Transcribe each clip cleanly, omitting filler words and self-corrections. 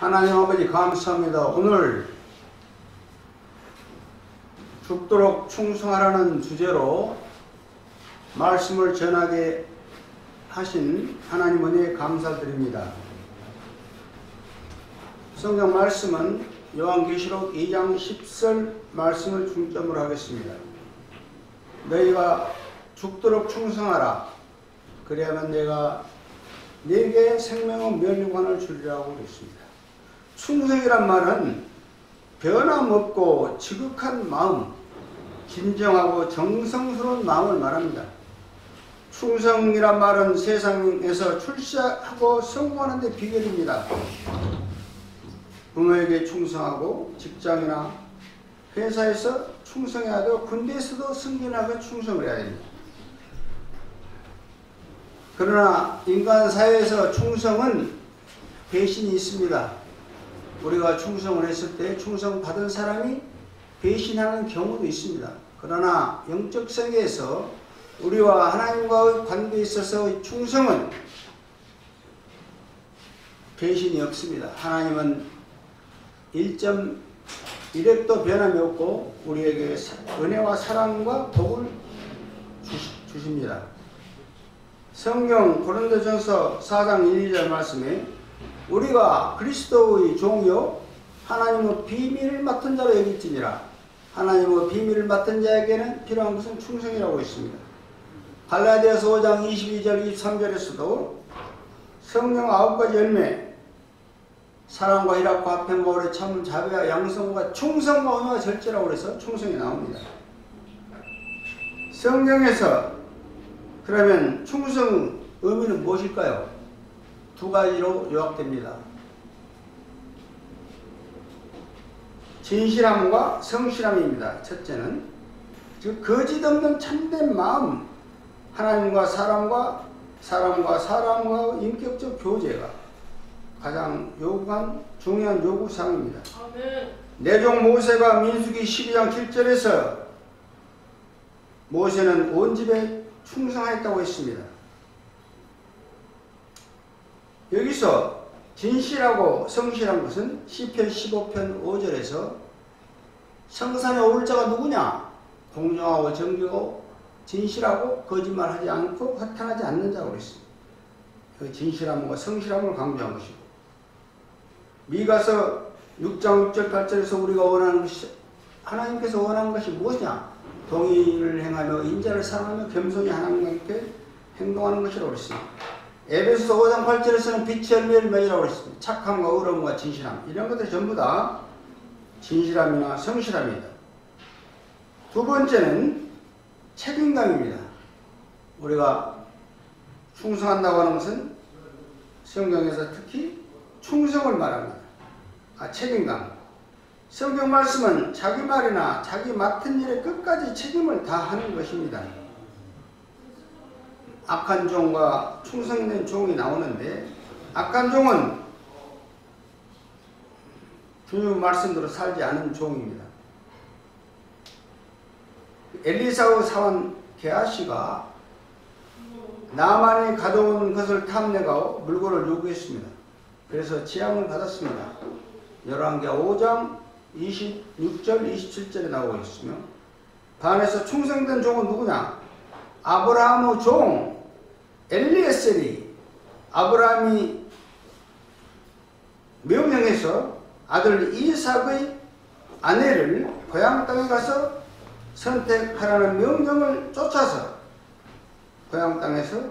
하나님 아버지 감사합니다. 오늘 죽도록 충성하라는 주제로 말씀을 전하게 하신 하나님 은혜에 감사드립니다. 성경 말씀은 요한계시록 2장 10절 말씀을 중점으로 하겠습니다. 너희가 죽도록 충성하라. 그래야만 내가 네게 생명의 면류관을 주리라고 그랬습니다. 충성이란 말은 변함없고 지극한 마음, 진정하고 정성스러운 마음을 말합니다. 충성이란 말은 세상에서 출세하고 성공하는 데 비결입니다. 부모에게 충성하고 직장이나 회사에서 충성해야 되고 군대에서도 승진하고 충성을 해야 됩니다. 그러나 인간 사회에서 충성은 배신이 있습니다. 우리가 충성을 했을 때 충성받은 사람이 배신하는 경우도 있습니다. 그러나 영적 세계에서 우리와 하나님과의 관계에 있어서 충성은 배신이 없습니다. 하나님은 1.1획도 변함이 없고 우리에게 은혜와 사랑과 복을 주십니다. 성경 고린도전서 4장 1, 2절 말씀에 우리가 그리스도의 종이요 하나님의 비밀을 맡은 자로 여길지니라. 하나님의 비밀을 맡은 자에게는 필요한 것은 충성이라고 했습니다. 갈라디아서 5장 22절 23절에서도 성령 9가지 열매 사랑과 희락과 화평과 오래 참음 자비와 양성과 충성과 언어와 절제라고 해서 충성이 나옵니다. 성경에서 그러면 충성의 의미는 무엇일까요? 두 가지로 요약됩니다. 진실함과 성실함입니다. 첫째는 즉 거짓 없는 참된 마음, 하나님과 사람과 사람과의 인격적 교제가 가장 중요한 요구사항입니다. 내종 모세가 민수기 12장 7절에서 모세는 온 집에 충성하였다고 했습니다. 여기서 진실하고 성실한 것은 시편 15편 5절에서 성산에 오를 자가 누구냐? 공정하고 정직하고 진실하고 거짓말하지 않고 허탄하지 않는 자고 그랬습니다. 그 진실함과 성실함을 강조한 것이고 미가서 6장 6절 8절에서 우리가 원하는 것이 하나님께서 원하는 것이 무엇이냐? 동의를 행하며 인자를 사랑하며 겸손히 하나님과 함께 행동하는 것이라고 그랬습니다. 에베소서 5장 8절에서는 빛의 열매를 맺으라고 그랬습니다. 착함과 의로움과 진실함 이런 것들이 전부 다 진실함이나 성실함이다. 두 번째는 책임감입니다. 우리가 충성한다고 하는 것은 성경에서 특히 충성을 말합니다. 책임감. 성경 말씀은 자기 말이나 자기 맡은 일에 끝까지 책임을 다하는 것입니다. 악한 종과 충성된 종이 나오는데 악한 종은 주님 말씀대로 살지 않은 종입니다. 엘리사의 사원 게하시가 나만이 가져온 것을 탐내고 물건을 요구했습니다. 그래서 재앙을 받았습니다. 열왕기하 5장 26절 27절에 나오고 있으며 반에서 충성된 종은 누구냐? 아브라함의 종 엘리에셀이 아브라함이 명령해서 아들 이삭의 아내를 고향 땅에 가서 선택하라는 명령을 쫓아서 고향 땅에서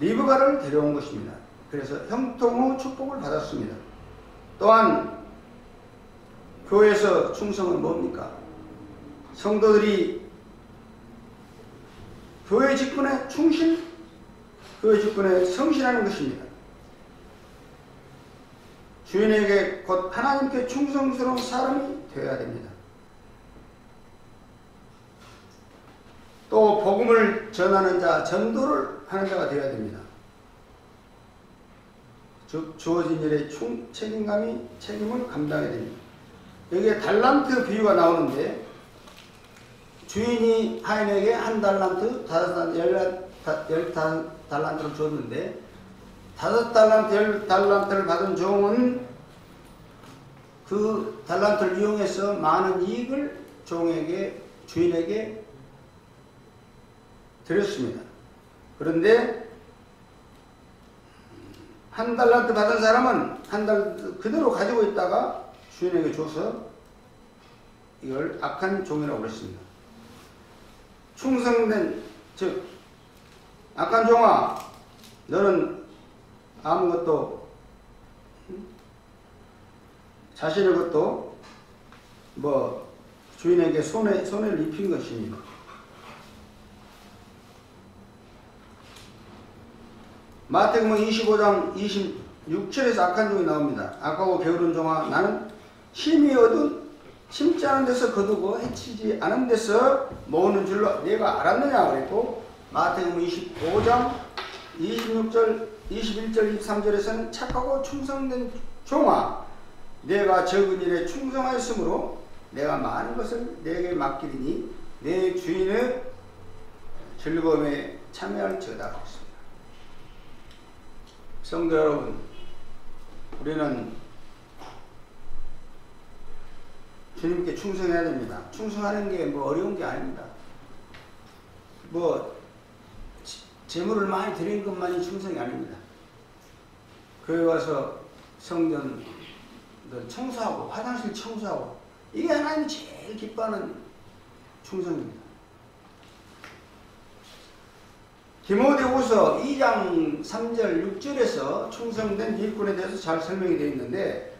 리브가를 데려온 것입니다. 그래서 형통의 축복을 받았습니다. 또한 교회에서 충성은 뭡니까? 성도들이 교회 직분에 충실, 교회 직분에 성실하는 것입니다. 주인에게 곧 하나님께 충성스러운 사람이 되어야 됩니다. 또 복음을 전하는 자, 전도를 하는 자가 되어야 됩니다. 즉 주어진 일에 책임을 감당해야 됩니다. 여기에 달란트 비유가 나오는데 주인이 하인에게 1달란트, 15달란트를 줬는데 5달란트, 10달란트를 받은 종은 그 달란트를 이용해서 많은 이익을 주인에게 드렸습니다. 그런데 1달란트 받은 사람은 1달란트 그대로 가지고 있다가 주인에게 줘서 이걸 악한 종이라고 그랬습니다. 충성된, 즉 악한 종아, 너는 아무것도 자신의 것도 주인에게 손해를 입힌 것입니다. 마태복음 25장 26절에서 악한 종이 나옵니다. 악하고 게으른 종아, 나는 심히 얻은 심지 않은 데서 거두고 해치지 않은 데서 모으는 줄로 내가 알았느냐 그랬고, 마태복음 25장 26절, 21절, 23절에서는 착하고 충성된 종아, 내가 적은 일에 충성하였으므로 내가 많은 것을 내게 맡기리니 내 주인의 즐거움에 참여할지어다 그랬습니다. 성도 여러분, 우리는 주님께 충성해야 됩니다. 충성하는 게 어려운 게 아닙니다. 재물을 많이 드린 것만이 충성이 아닙니다. 교회 와서 성전 청소하고 화장실 청소하고, 이게 하나님이 제일 기뻐하는 충성입니다. 디모데후서 2장 3절 6절에서 충성된 일꾼에 대해서 잘 설명이 되어 있는데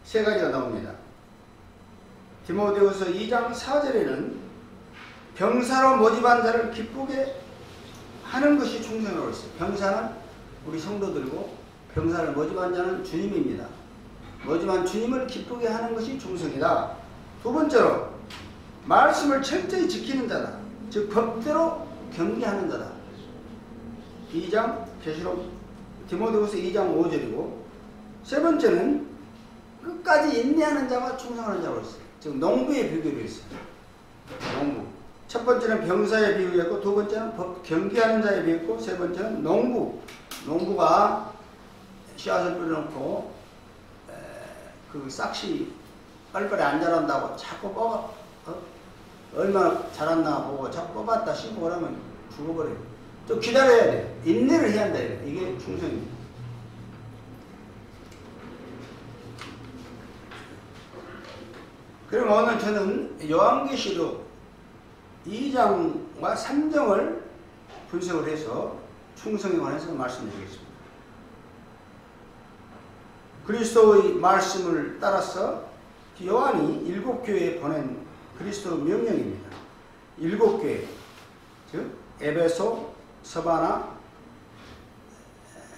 세 가지가 나옵니다. 디모데후서 2장 4절에는 병사로 모집한 자를 기쁘게 하는 것이 충성이라고 했어요. 병사는 우리 성도들이고 병사를 모집한 자는 주님입니다. 모집한 주님을 기쁘게 하는 것이 충성이다. 두 번째로 말씀을 철저히 지키는 자다. 즉 법대로 경계하는 자다. 2장 계시록 디모데후서 2장 5절이고, 세 번째는 끝까지 인내하는 자가 충성하는 자로 했어요. 즉 농부의 비유로 했어요. 농부. 첫 번째는 병사의 비유였고, 두 번째는 법 경계하는 자의 비유였고, 세 번째는 농부. 농부가 씨앗을 뿌려놓고 그 싹시 빨리빨리 안 자란다고 자꾸 뽑아, 얼마나 자랐나 보고 자꾸 뽑았다 씹고 그러면 죽어버려요. 좀 기다려야 돼. 인내를 해야 한다. 이게 충성입니다. 그럼 오늘 저는 요한계시록 2장과 3장을 분석을 해서 충성에 관해서 말씀드리겠습니다. 그리스도의 말씀을 따라서 요한이 7교회에 보낸 그리스도 명령입니다. 7교회, 즉 에베소, 서바나,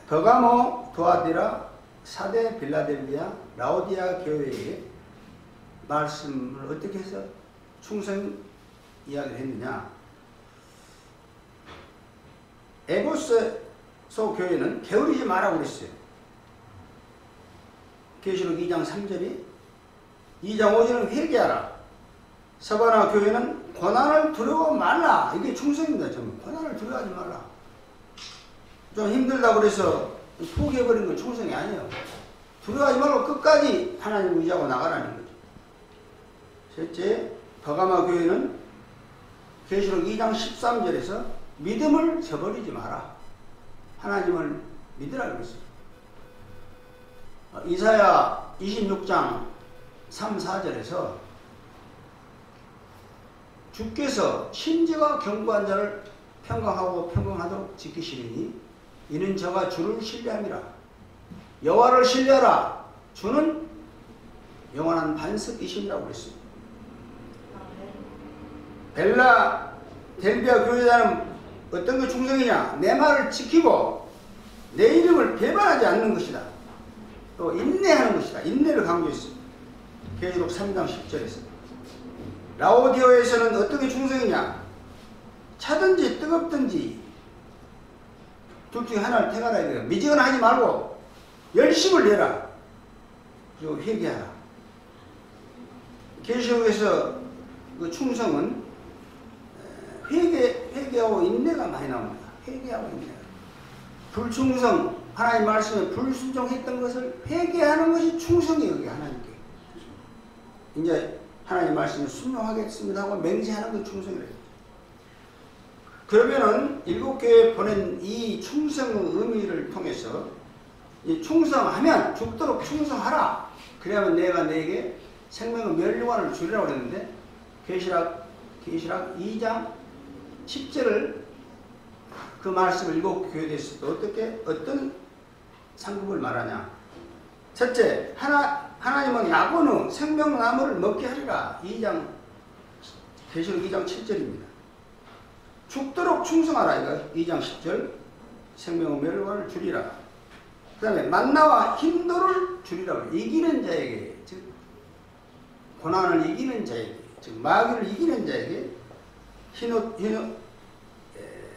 버가모, 두아디라, 사대, 빌라델비아, 라오디아 교회의 말씀을 어떻게 해서 충성 이야기를 했느냐. 에베소 교회는 게으르지 말라고 그랬어요. 계시록 2장 3절이 2장 5절은 회개하라. 서바나 교회는 고난을 두려워 말라. 이게 충성입니다. 좀 고난을 두려워하지 말라. 좀 힘들다고 그래서 포기해버린 건 충성이 아니에요. 두려워하지 말고 끝까지 하나님을 의지하고 나가라는 거죠. 셋째, 버가마 교회는 계시록 2장 13절에서 믿음을 저버리지 마라. 하나님을 믿으라 그랬어요. 이사야 26장 3, 4절에서 주께서 신지가 견고한 자를 평강하고 평강하도록 지키시리니 이는 저가 주를 신뢰함이라. 여호와를 신뢰하라. 주는 영원한 반석이심이라고 그랬습니다. 델비아 교회자는 어떤 게 충성이냐? 내 말을 지키고 내 이름을 배반하지 않는 것이다. 또 인내하는 것이다. 인내를 강조했습니다. 계시록 3장 10절에서. 라오디오에서는 어떤 게 충성이냐? 차든지 뜨겁든지 둘 중에 하나를 택하라 이거예요. 미지근하 하지 말고 열심을 내라. 그리고 회개하라. 계시록에서 그 충성은 회개하고 인내가 많이 나옵니다. 회개하고 인내. 불충성, 하나님 말씀에 불순종했던 것을 회개하는 것이 충성이에요. 그게 하나님께. 이제 하나님 말씀에 순종하겠습니다 하고 맹세하는 건 충성이래요. 그러면은 7교회 보낸 이 충성의 의미를 통해서 이 충성하면 죽도록 충성하라. 그래야만 내가 내게 생명의 멸류관을 주리라고 그랬는데 계시락 2장 10절을 그 말씀을 7교회에 대해서 어떻게 어떤 상급을 말하냐. 첫째, 하나님은 야고는 생명나무를 먹게 하리라. 계시록 2장 7절입니다. 죽도록 충성하라. 이거 2장 10절 생명의 멸류관을 주리라. 그 다음에 만나와 힘도를 주리라. 이기는 자에게, 즉 고난을 이기는 자에게, 즉 마귀를 이기는 자에게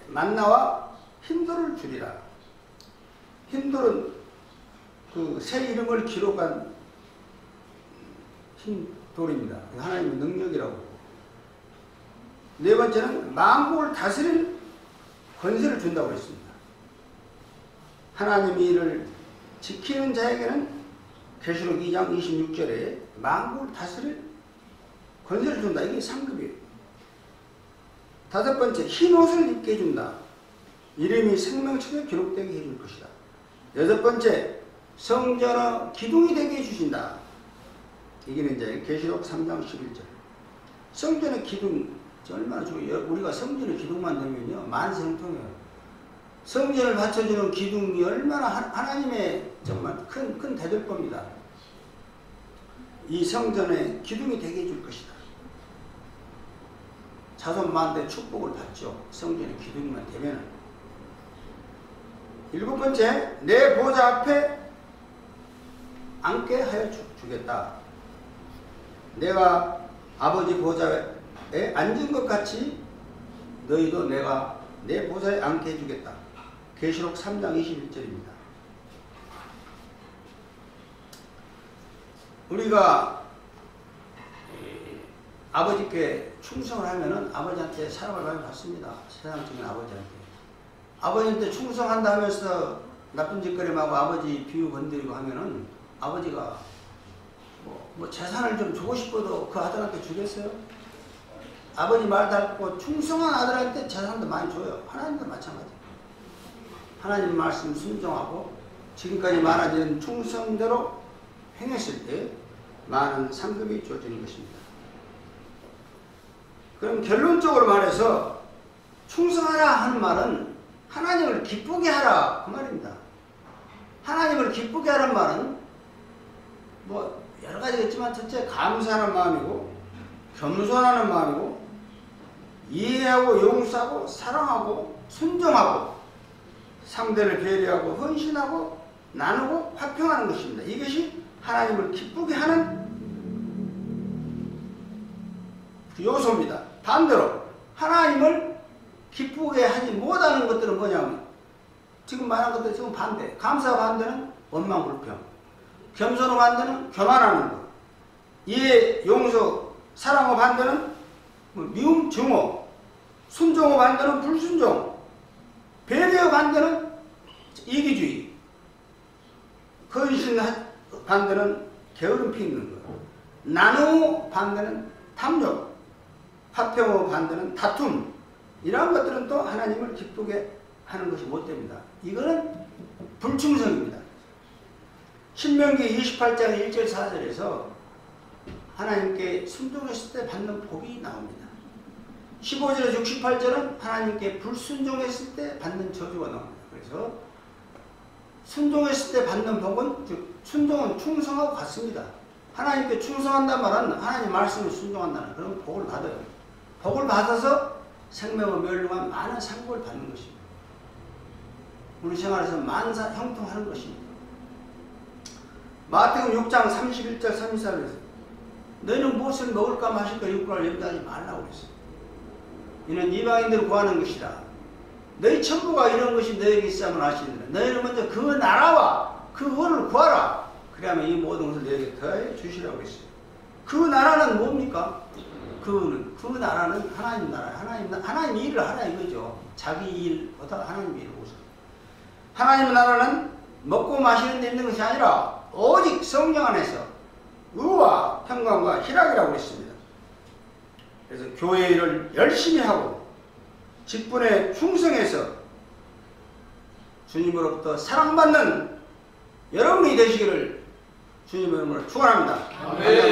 만나와 힘도를 주리라. 힘돌은 그 새 이름을 기록한 힘돌입니다. 하나님의 능력이라고. 네 번째는 만국을 다스릴 권세를 준다고 했습니다. 하나님의 일을 지키는 자에게는 계시록 2장 26절에 만국을 다스릴 권세를 준다. 이게 상급이에요. 다섯 번째, 흰 옷을 입게 해준다. 이름이 생명책에 기록되게 해줄 것이다. 여섯 번째, 성전의 기둥이 되게 해주신다. 이기는 자에게 계시록 3장 11절. 성전의 기둥 얼마나 중요해요. 우리가 성전의 기둥만 되면요 만세형통해요. 성전을 받쳐주는 기둥이 얼마나 하나님의 정말 큰 대들보입니다. 이 성전의 기둥이 되게 해줄 것이다. 자손 만대 축복을 받죠. 성전의 기둥만 되면은. 일곱 번째, 내 보좌 앞에 앉게 하여 주겠다. 내가 아버지 보좌에 앉은 것 같이 너희도 내가 내 보좌에 앉게 해주겠다. 계시록 3장 21절입니다. 우리가 아버지께 충성을 하면은 아버지한테 사랑을 많이 받습니다. 세상적인 아버지한테 충성한다 하면서 나쁜 짓거리하고 아버지 비유 건드리고 하면은 아버지가 뭐 재산을 좀 주고 싶어도 그 아들한테 주겠어요? 아버지 말 듣고 충성한 아들한테 재산도 많이 줘요. 하나님도 마찬가지예요. 하나님 말씀 순종하고 지금까지 말한 충성대로 행했을 때 많은 상급이 주어지는 것입니다. 그럼 결론적으로 말해서 충성하라 하는 말은 하나님을 기쁘게 하라 그 말입니다. 하나님을 기쁘게 하라는 말은 뭐 여러 가지겠지만 첫째 감사하는 마음이고 겸손하는 마음이고 이해하고 용서하고 사랑하고 순종하고 상대를 배려하고 헌신하고 나누고 화평하는 것입니다. 이것이 하나님을 기쁘게 하는 요소입니다. 반대로 하나님을 기쁘게 하지 못하는 것들은 뭐냐면 지금 말한 것들 지금 반대. 감사 반대는 원망 불평, 겸손의 반대는 교만하는 것, 이해 용서 사랑의 반대는 미움 증오, 순종의 반대는 불순종, 배려의 반대는 이기주의, 헌신 반대는 게으름 피우는 것, 나누의 반대는 탐욕, 화평의 반대는 다툼. 이러한 것들은 또 하나님을 기쁘게 하는 것이 못됩니다. 이거는 불충성입니다. 신명기 28장 1절 4절에서 하나님께 순종했을 때 받는 복이 나옵니다. 15절에 68절은 하나님께 불순종했을 때 받는 저주가 나옵니다. 그래서 순종했을 때 받는 복은, 즉 순종은 충성하고 같습니다. 하나님께 충성한다는 말은 하나님 말씀을 순종한다는 그런 복을 받아요. 복을 받아서 생명의 멸류관 많은 상급을 받는 것입니다. 우리 생활에서 만사 형통하는 것입니다. 마태복음 6장 31절 34절에서 너희는 무엇을 먹을까 마실까 육군을 염두하지 말라고 그랬어요. 이는 이방인들을 구하는 것이라. 너희 천부가 이런 것이 너희에게 있으면 아시느니라. 너희는 먼저 그 나라와 그 의를 구하라. 그래야만 이 모든 것을 너희에게 더해 주시라고 했어요. 그 나라는 뭡니까? 그 나라는 하나님 나라. 하나님 일을 하라 이거죠. 자기 일보다 하나님 일을 보세요. 하나님 나라는 먹고 마시는 데 있는 것이 아니라 오직 성령 안에서 의와 평강과 희락이라고 했습니다. 그래서 교회 일을 열심히 하고 직분에 충성해서 주님으로부터 사랑받는 여러분이 되시기를 주님의 이름으로 축원합니다. 아멘.